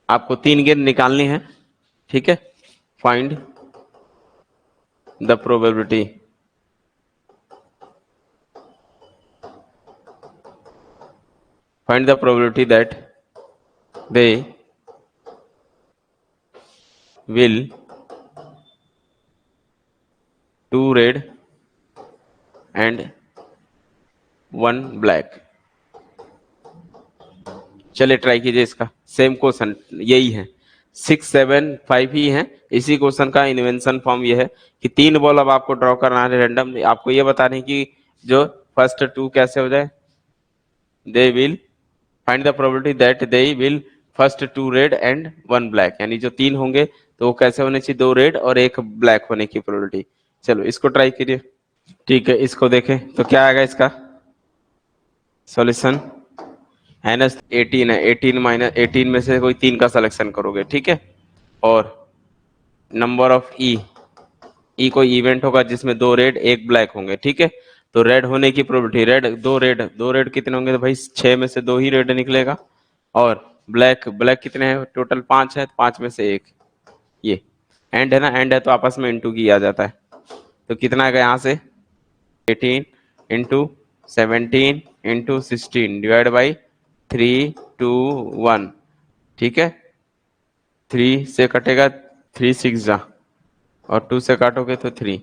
आपको 3 गेंद निकालनी है, ठीक है। Find the probability, find the probability that they will 2 red and 1 black। चलिए ट्राई कीजिए इसका, सेम क्वेश्चन यही है, 6 7 5 ही है। इसी क्वेश्चन का इन्वेंशन फॉर्म ये है कि 3 बॉल अब आपको ड्रॉ करना है रैंडम। आपको ये बताना है कि जो फर्स्ट 2 कैसे हो जाए, they will find the probability that they will first 2 red and 1 black, यानी जो 3 होंगे तो वो कैसे होने चाहिए, 2 रेड और 1 ब्लैक होने की प्रोबेबिलिटी। चलो इसको ट्राई कीजिए। ठीक है, इसको देखें तो क्या आएगा इसका सॉल्यूशन। माइनस 18 है, 18 में से कोई 3 का सिलेक्शन करोगे, ठीक है। और नंबर ऑफ ई कोई इवेंट होगा जिसमें 2 रेड 1 ब्लैक होंगे, ठीक है। तो रेड होने की प्रोबेबिलिटी, दो रेड कितने होंगे, तो भाई 6 में से 2 ही रेड निकलेगा। और ब्लैक ब्लैक कितने हैं, टोटल 5 है, 5 में से 1। ये एंड है ना, एंड है तो आपस में इंटू की आ जाता है। तो कितना आएगा यहाँ से, 18 × 17 × 16 डिवाइड बाई 3 2 1, ठीक है। 3 से कटेगा, 3 6 जा, और 2 से काटोगे तो 3।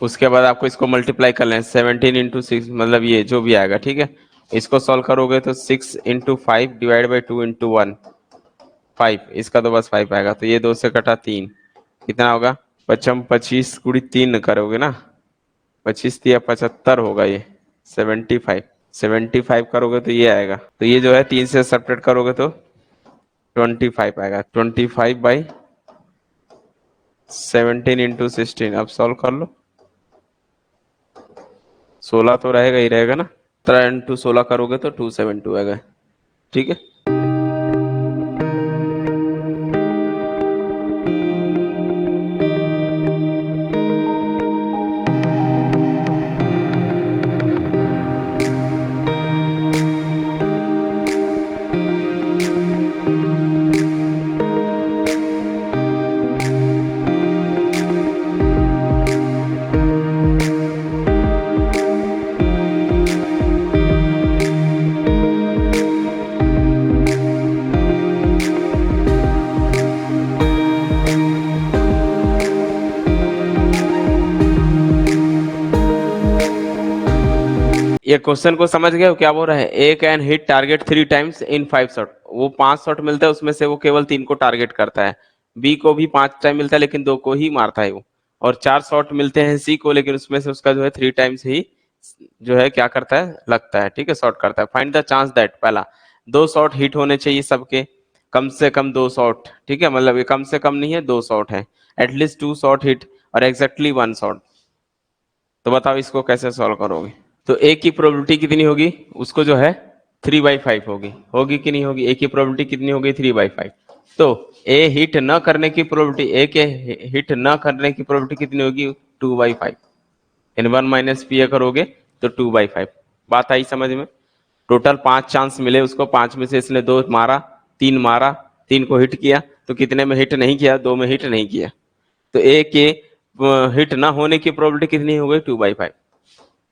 उसके बाद आपको इसको मल्टीप्लाई कर लें, 17 × 6, मतलब ये जो भी आएगा, ठीक है। इसको सॉल्व करोगे तो 6 × 5 डिवाइड बाई 2 × 1, 5। इसका तो बस 5 आएगा, तो ये 2 से कटा 3, कितना होगा, 25 × 3 करोगे ना, 25 × 3 = 75 होगा ये, 75। 75 करोगे तो ये आएगा, तो ये जो है 3 से सेपरेट करोगे तो 25 आएगा। 25/17 × 16, अब सॉल्व कर लो। 16 तो रहेगा ही रहेगा ना, 3 × 16 करोगे तो 272 आएगा, ठीक है। ये क्वेश्चन को समझ गए हो क्या बोल रहे हैं? A can hit target 3 times in 5 shot. वो 5 शॉट मिलता है, उसमें से वो केवल 3 को टारगेट करता है। बी को भी 5 टाइम मिलता है लेकिन 2 को ही मारता है वो। और 4 शॉट मिलते हैं सी को, लेकिन उसमें से उसका जो है 3 टाइम्स ही जो है क्या करता है, लगता है। ठीक है, शॉट करता है। फाइंड द चांस दैट, पहला 2 शॉट हिट होने चाहिए सबके, कम से कम 2 शॉट। ठीक है, मतलब ये कम से कम नहीं है, 2 शॉट है। एटलीस्ट 2 शॉट हिट और एग्जैक्टली 1 शॉट। तो बताओ इसको कैसे सॉल्व करोगे? तो ए की प्रोबेबिलिटी कितनी होगी, उसको जो है 3/5 होगी। होगी कि नहीं होगी? ए की प्रोबेबिलिटी कितनी होगी? 3/5। तो ए हिट न करने की प्रोबेबिलिटी, ए के हिट न करने की प्रोबेबिलिटी कितनी होगी? 2/5। इन 1 माइनस पी ए करोगे तो 2/5। बात आई समझ में? टोटल 5 चांस मिले उसको, 5 में से इसने 2 मारा, 3 मारा, 3 को हिट किया, तो कितने में हिट नहीं किया? 2 में हिट नहीं किया। तो ए के हिट ना होने की प्रोबेबिलिटी कितनी हो गई? 2/5।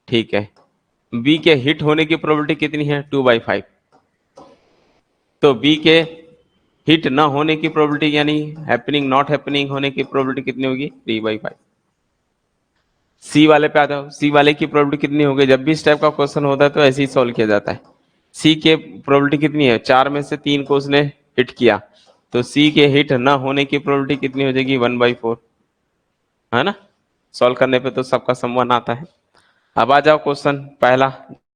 ठीक है, बी के हिट होने की प्रोबेबिलिटी कितनी है? 2/5। तो बी के हिट ना होने की प्रोबेबिलिटी यानी हैपनिंग नॉट हैपनिंग होने की प्रोबेबिलिटी कितनी होगी? 3/5। सी वाले पे आ जाओ। सी वाले की प्रोबेबिलिटी कितनी होगी? जब भी इस टाइप का क्वेश्चन होता है तो ऐसे ही सॉल्व किया जाता है। सी के प्रोबेबिलिटी कितनी है? 4 में से 3 को उसने हिट किया, तो सी के हिट ना होने की प्रोबेबिलिटी कितनी हो जाएगी? 1/4, है ना? सॉल्व करने पे तो सबका सम 1 आता है। अब आ जाओ क्वेश्चन पहला।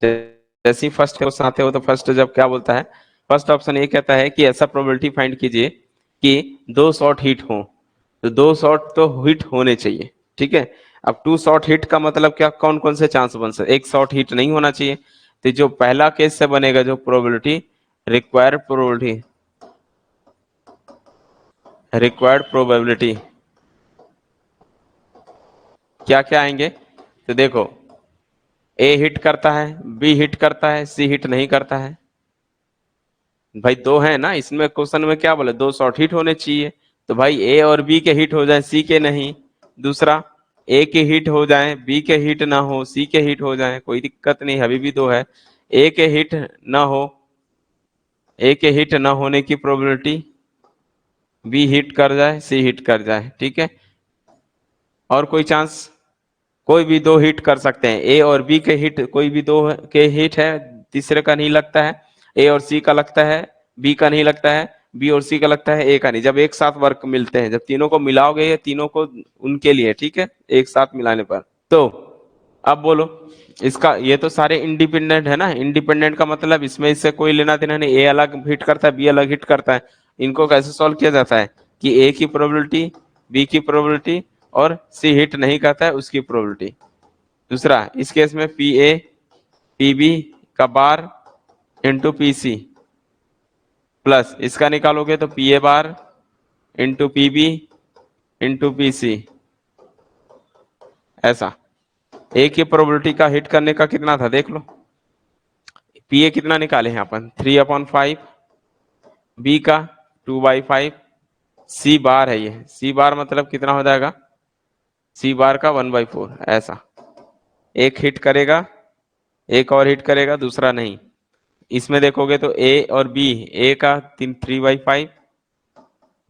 जैसे ही फर्स्ट क्वेश्चन आते हो तो फर्स्ट जब क्या बोलता है, फर्स्ट ऑप्शन ये कहता है कि ऐसा प्रोबेबिलिटी फाइंड कीजिए कि 2 शॉट हिट हो। तो 2 शॉट तो हिट होने चाहिए। ठीक है, अब 2 शॉट हिट का मतलब क्या, कौन कौन से चांस बन सकते? 1 शॉट हिट नहीं होना चाहिए। तो जो पहला केस से बनेगा जो probability, required probability, required probability क्या क्या आएंगे? तो देखो, ए हिट करता है, बी हिट करता है, सी हिट नहीं करता है। भाई 2 है ना इसमें, क्वेश्चन में क्या बोले? 2 शॉट हिट होने चाहिए। तो भाई ए और बी के हिट हो जाए, सी के नहीं। दूसरा, ए के हिट हो जाए, बी के हिट ना हो, सी के हिट हो जाए, कोई दिक्कत नहीं, अभी भी 2 है। ए के हिट ना हो, ए के हिट ना होने की प्रोबेबिलिटी, बी हिट कर जाए, सी हिट कर जाए। ठीक है, और कोई चांस? कोई भी 2 हिट कर सकते हैं। ए और बी के हिट, कोई भी 2 के हिट है, तीसरे का नहीं लगता है। ए और सी का लगता है, बी का नहीं लगता है, बी और सी का लगता है, ए का नहीं। जब एक साथ वर्क मिलते हैं, जब तीनों को मिलाओगे, ये तीनों को उनके लिए, ठीक है, एक साथ मिलाने पर। तो अब बोलो, इसका ये तो सारे इंडिपेंडेंट है ना। इंडिपेंडेंट का मतलब इसमें इससे कोई लेना देना नहीं। ए अलग हिट करता है, बी अलग हिट करता है। इनको कैसे सॉल्व किया जाता है कि ए की प्रोबेबिलिटी, बी की प्रोबेबिलिटी और सी हिट नहीं करता है उसकी प्रोबेबिलिटी। दूसरा, इस केस में पी ए पी बी का bar into P C, plus इसका निकालोगे तो P A bar into P B into P C. ऐसा ए की प्रोबेबिलिटी का हिट करने का कितना था देख लो। पी ए कितना निकाले हैं अपन? 3/5, बी का 2/5, सी बार है ये, सी बार मतलब कितना हो जाएगा? सी बार का 1/4। ऐसा एक हिट करेगा, एक और हिट करेगा, दूसरा नहीं। इसमें देखोगे तो ए और बी, ए का 3/5,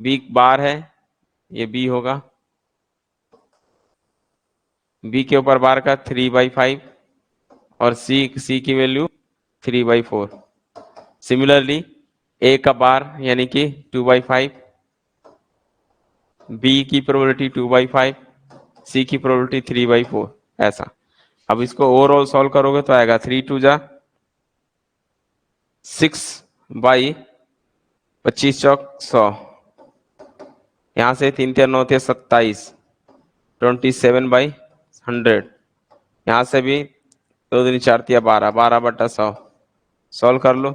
बी बार है, ये बी होगा, बी के ऊपर बार का 3/5 और सी की वैल्यू 3/4। सिमिलरली ए का बार यानी कि 2/5, बी की प्रोबेबिलिटी 2/5, सी की प्रोबेबिलिटी 3/4। ऐसा अब इसको ओवरऑल सॉल्व करोगे तो आएगा 3×2=6/25 × 100। यहां से 3×3=9=27, 27/100। यहां से भी 2×4=12, 12/100। सॉल्व कर लो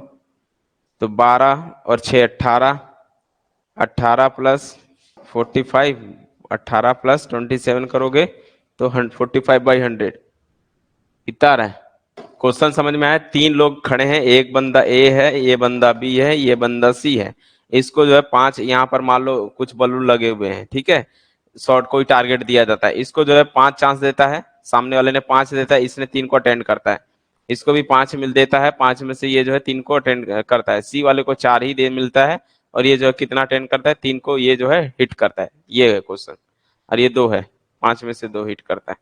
तो 12 और 6 18, 18 प्लस 45, 18 प्लस 27 करोगे तो 45/100 कितना आ रहा है? क्वेश्चन समझ में आया? 3 लोग खड़े हैं, एक बंदा ए है, ये बंदा बी है, ये बंदा सी है। इसको जो है 5, यहाँ पर मान लो कुछ बलून लगे हुए हैं, ठीक है, शॉर्ट कोई टारगेट दिया जाता है, इसको जो है 5 चांस देता है, सामने वाले ने 5 देता है, इसने 3 को अटेंड करता है। इसको भी 5 मिल देता है, 5 में से ये जो है 3 को अटेंड करता है। सी वाले को 4 ही दे मिलता है, और ये जो है कितना अटेंड करता है? 3 को ये जो है हिट करता है। ये है क्वेश्चन, और ये 2 है, 5 में से 2 हिट करता है।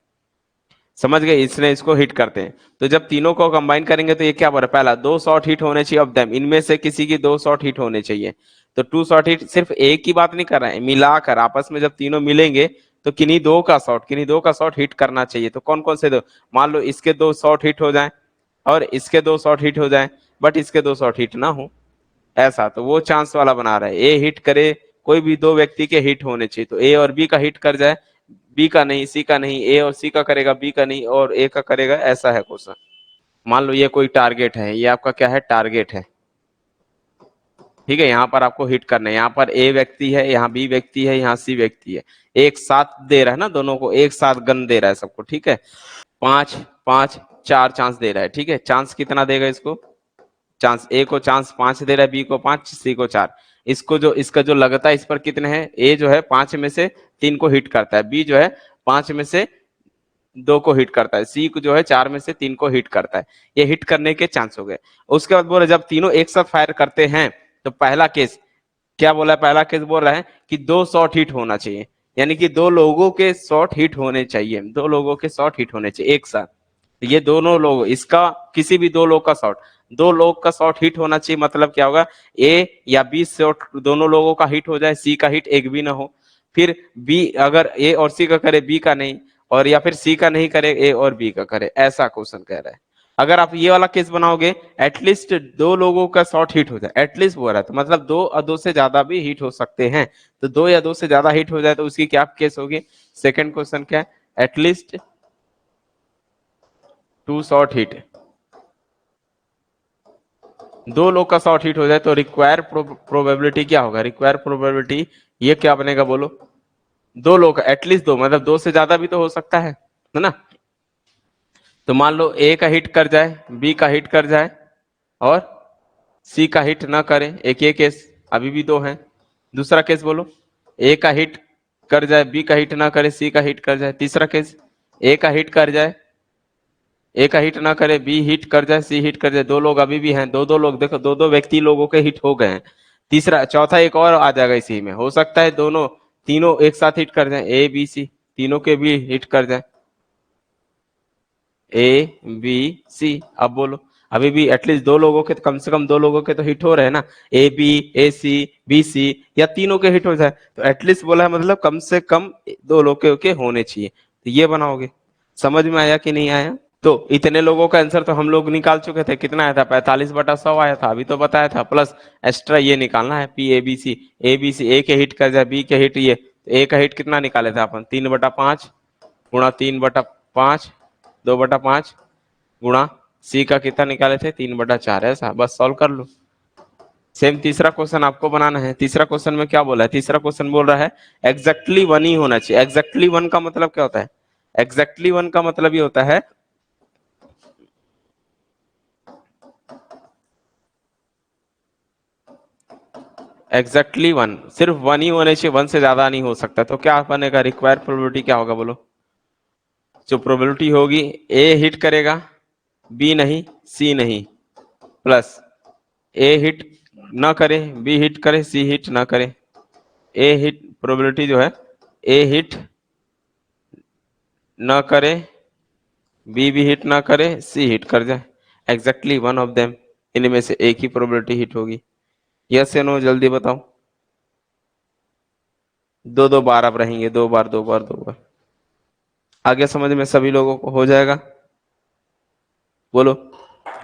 समझ गए, इसने इसको हिट करते हैं। तो जब तीनों को कंबाइन करेंगे तो ये क्या बोल रहा है, पहला दो शॉट हिट होने चाहिए ऑफ देम, इनमें से किसी की दो शॉट हिट होने चाहिए। तो टू शॉट हिट सिर्फ एक की बात नहीं कर रहे हैं, मिलाकर आपस में जब तीनों मिलेंगे तो किन्हीं दो का शॉट हिट करना चाहिए। तो कौन कौन से दो, मान लो इसके दो शॉट हिट हो जाए और इसके दो शॉट हिट हो जाए, बट इसके दो शॉट हिट ना हो, ऐसा तो वो चांस वाला बना रहा है। ए हिट करे, कोई भी दो व्यक्ति के हिट होने चाहिए, तो ए और बी का हिट कर जाए, बी का नहीं, सी का नहीं, ए और सी का करेगा, बी का नहीं और ए का करेगा, ऐसा है क्वेश्चन। मान लो ये कोई टारगेट है, ये आपका क्या है, टारगेट है, ठीक है, यहाँ पर आपको हिट करना है। यहाँ पर ए व्यक्ति है, यहाँ बी व्यक्ति है, यहाँ सी व्यक्ति है, एक साथ दे रहा है ना, दोनों को एक साथ गन दे रहा है सबको, ठीक है। पांच पांच चार चांस दे रहा है, ठीक है। चांस कितना देगा इसको, चांस ए को चांस 5 दे रहा है, बी को 5, सी को 4। इसको जो इसका जो लगता है इस पर कितने हैं, ए जो है 5 में से 3 को हिट करता है, बी जो है 5 में से 2 को हिट करता है, सी को जो है 4 में से 3 को हिट करता है। ये हिट करने के चांस हो गए। उसके बाद बोल रहे जब तीनों एक साथ फायर करते हैं तो पहला केस क्या बोला है, पहला केस बोल रहा है कि दो शॉट हिट होना चाहिए, यानी कि दो लोगों के शॉट हिट होने चाहिए, दो लोगों के शॉट हिट होने चाहिए एक साथ। तो ये दोनों लोग, इसका किसी भी दो लोग का शॉट, दो लोग का शॉट हिट होना चाहिए, मतलब क्या होगा, ए या बी शॉट दोनों लोगों का हिट हो जाए, सी का हिट एक भी ना हो। फिर बी अगर ए और सी का करे, बी का नहीं, और या फिर सी का नहीं करे, ए और बी का करे, ऐसा क्वेश्चन कह रहा है। अगर आप ये वाला केस बनाओगे, एटलीस्ट दो लोगों का शॉट हिट हो जाए, एटलीस्ट बोल रहा है, तो मतलब दो और दो से ज्यादा भी हिट हो सकते हैं। तो दो या दो से ज्यादा हिट हो जाए तो उसकी क्या केस होगी, सेकंड क्वेश्चन क्या है, एटलीस्ट टू शॉट हिट, दो लोग का शॉट हिट हो जाए तो रिक्वायर प्रोबेबिलिटी क्या होगा, रिक्वायर प्रोबेबिलिटी ये क्या बनेगा बोलो, दो लोग एटलीस्ट दो, मतलब दो से ज्यादा भी तो हो सकता है ना। तो मान लो ए का हिट कर जाए, बी का हिट कर जाए और सी का हिट ना करे, एक ये केस, अभी भी दो हैं। दूसरा केस बोलो, ए का हिट कर जाए, बी का हिट ना करे, सी का हिट कर जाए। तीसरा केस, ए का हिट कर जाए, ए का हिट ना करे, बी हिट कर जाए, सी हिट कर जाए, दो लोग अभी भी हैं, दो दो लोग, देखो दो दो व्यक्ति लोगों के हिट हो गए हैं। तीसरा चौथा एक और आ जाएगा इसी में, हो सकता है दोनों तीनों एक साथ हिट कर जाए, ए बी सी तीनों के भी हिट कर जाए, ए बी सी। अब बोलो, अभी भी एटलीस्ट दो लोगों के, कम से कम दो लोगों के तो हिट हो रहे हैं ना, A B, A C, B C, या तीनों के हिट हो जाए, तो एटलीस्ट बोला है मतलब कम से कम दो लोगों के होने चाहिए। तो ये बनाओगे, समझ में आया कि नहीं आया। तो इतने लोगों का आंसर तो हम लोग निकाल चुके थे, कितना आया था, 45/100 आया था, अभी तो बताया था, प्लस एक्स्ट्रा ये निकालना है, P A B C, A B C, A के हिट कर जाए, बी के हिट ये, ए का हिट कितना निकाले थे अपन, 3/5 गुणा 3/5, 2/5 गुणा सी का कितना निकाले थे, 3/4, ऐसा बस सॉल्व कर लो। सेम तीसरा क्वेश्चन आपको बनाना है। तीसरा क्वेश्चन में क्या बोला है, तीसरा क्वेश्चन बोल रहा है एग्जैक्टली वन ही होना चाहिए। एग्जैक्टली वन का मतलब क्या होता है, एग्जैक्टली वन का मतलब ये होता है, एग्जैक्टली वन, सिर्फ वन ही होने चाहिए, वन से ज्यादा नहीं हो सकता। तो क्या बनेगा, रिक्वायर्ड प्रोबेबिलिटी क्या होगा बोलो, जो प्रोबेबिलिटी होगी, ए हिट करेगा, बी नहीं, सी नहीं, प्लस ए हिट ना करे, बी हिट करे, सी हिट ना करे, ए हिट प्रोबेबिलिटी जो है, ए हिट ना करे, बी भी हिट ना करे, सी हिट कर जाए, एग्जैक्टली वन ऑफ देम, इनमें से एक ही प्रोबेबिलिटी हिट होगी। यस या नो, जल्दी बताओ। दो दो बार अब रहेंगे, दो बार दो बार दो बार। आगे समझ में सभी लोगों को हो जाएगा, बोलो।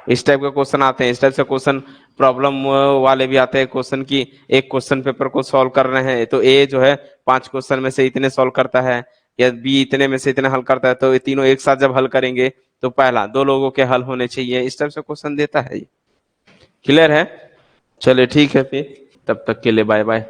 इस टाइप के क्वेश्चन आते हैं, इस टाइप से क्वेश्चन प्रॉब्लम वाले भी आते हैं, क्वेश्चन की एक क्वेश्चन पेपर को सॉल्व कर रहे हैं तो ए जो है 5 क्वेश्चन में से इतने सॉल्व करता है, या बी इतने में से इतने हल करता है, तो ये तीनों एक साथ जब हल करेंगे तो पहला दो लोगों के हल होने चाहिए, इस टाइप से क्वेश्चन देता है ये। क्लियर है, चलिए ठीक है फिर, तब तक के लिए बाय बाय।